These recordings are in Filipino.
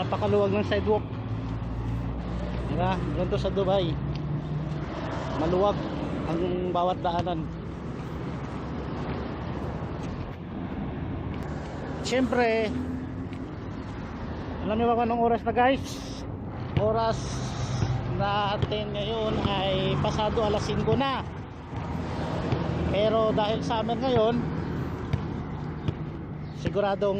Napakaluwag ng sidewalk. Diba? Ganito sa Dubai. Maluwag ang bawat daanan. Siyempre, alam niyo ba kung anong oras na guys? Oras natin ngayon ay pasado alas 5 na. Pero dahil summer ngayon, siguradong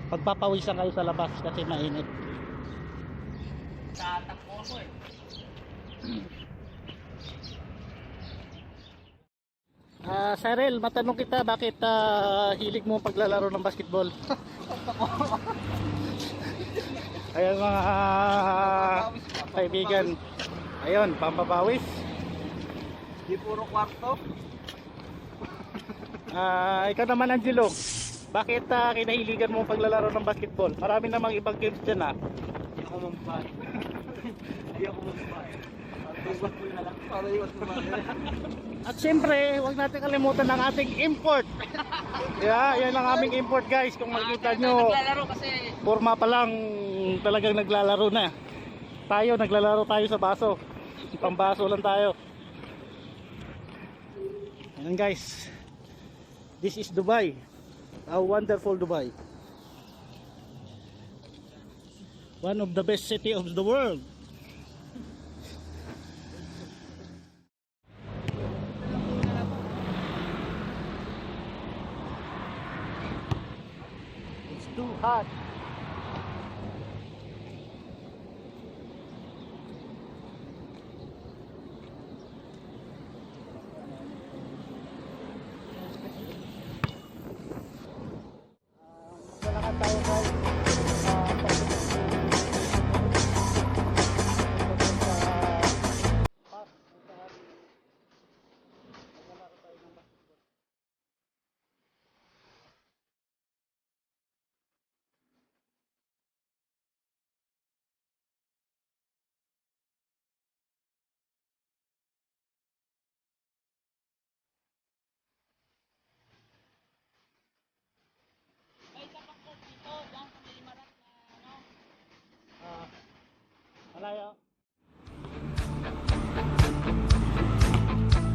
pagpapawisan kayo sa labas kasi mainit. Tatakbo ko eh. Cyril, matanong kita, bakit hilig mo paglalaro ng basketball? Ayun mga kaibigan. Ayun, pampabawis. Di puro kwarto. Ikaw naman Angelo, bakit kinahiligan mo paglalaro ng basketball? Marami namang ibang games dyan. Hindi ako mambahay. Hindi ako mambahay. Para iwas mambahay. At siyempre, huwag natin kalimutan ang ating import. Yeah, yan ang aming import guys. Kung makikita nyo, Naglalaro kasi. forma pa lang talagang naglalaro na. Tayo, naglalaro tayo sa baso. Pambaso lang tayo. Ayan guys. This is Dubai. A wonderful Dubai. One of the best city of the world. It's too hot. Maglalakad tayo guys. Malayo.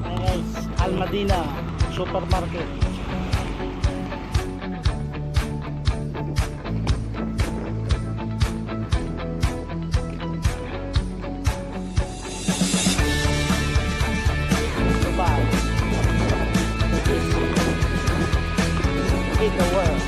Ayan guys, Al Madina Supermarket. Dubai. In the world.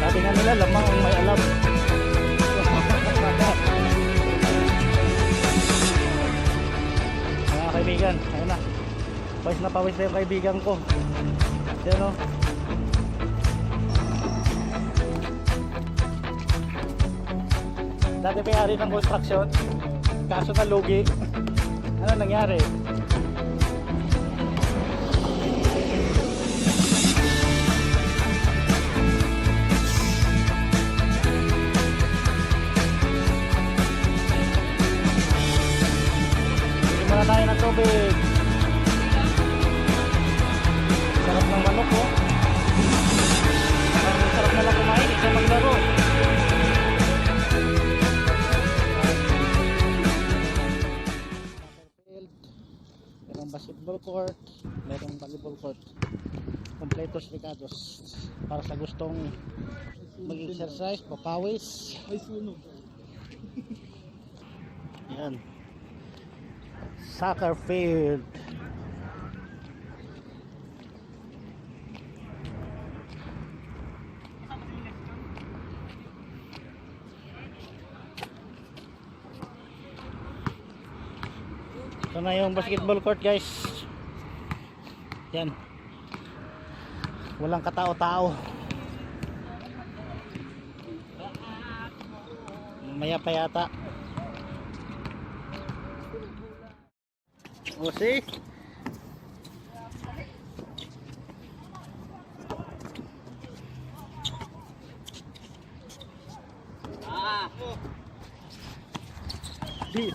Sabi nga nila, lamang ang may alam. Mga kaibigan, ayun na. Pawis na pawis na yung kaibigan ko. Yan o. Dati may-ari ng construction, kaso na lugi. Ano nangyari? Wala tayo ng tubig. Sarap ng manok oh. Sarap na lang kumain, isa maglaro. Merong basketball court, merong volleyball court. Kompletos ricados para sa gustong mag-exercise, papawis. Ay sunog. Yan. Soccer field. Ito na yung basketball court guys. Yan. Walang katao-tao. Maya pa yata. O see? This.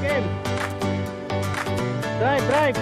Game. Drive, drive.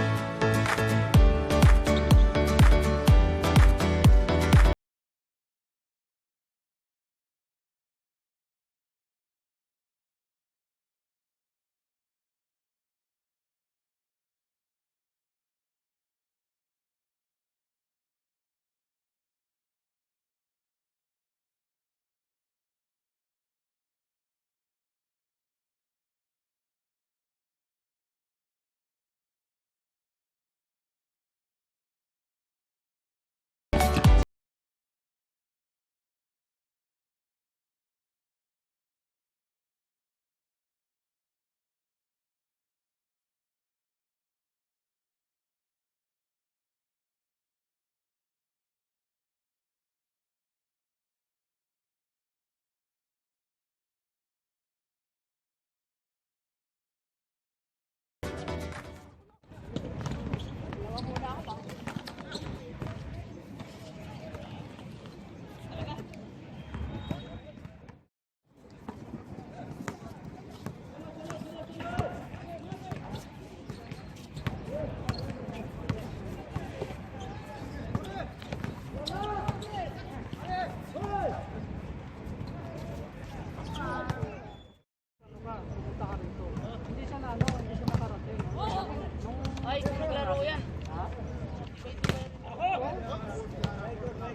Ay, kung naglaro yan.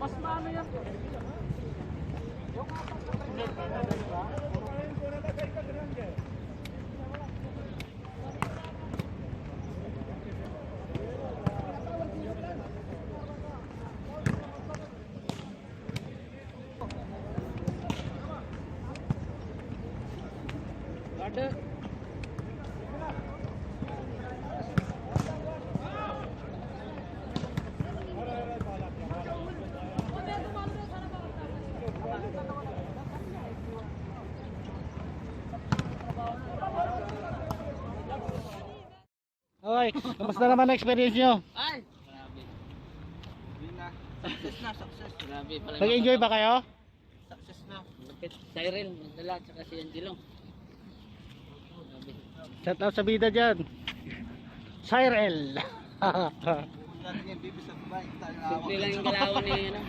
Mas maano yan. Water. Okay, kamusta naman ang experience nyo? Ay! Grabe. Yun na. Success na, success. Grabe pala. Nag-enjoy ba kayo? Success na. Cyril, nagdala, tsaka si Angelo. Grabe. Shout out sa bida dyan. Cyril. Simple lang yung galawan ni, ano.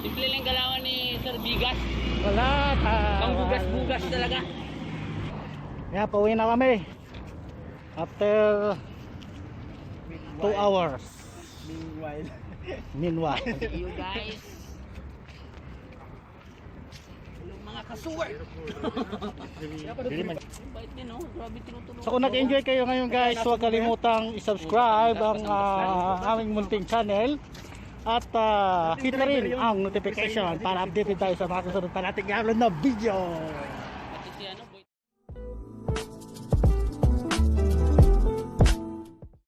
Simple lang yung galawan ni Sir Bigas. Wala. Pang bugas-bugas talaga. Yan, pauwi na kami. After 2 hours. Meanwhile. See you guys. Hello mga kasuwer. Bait din, oh. Grabe tinutulungan. So kung nag-enjoy kayo ngayon guys, huwag kalimutang i-subscribe ang aming munting channel. At hit na rin ang notification para updated tayo sa mga susunod pa nating i-upload na video.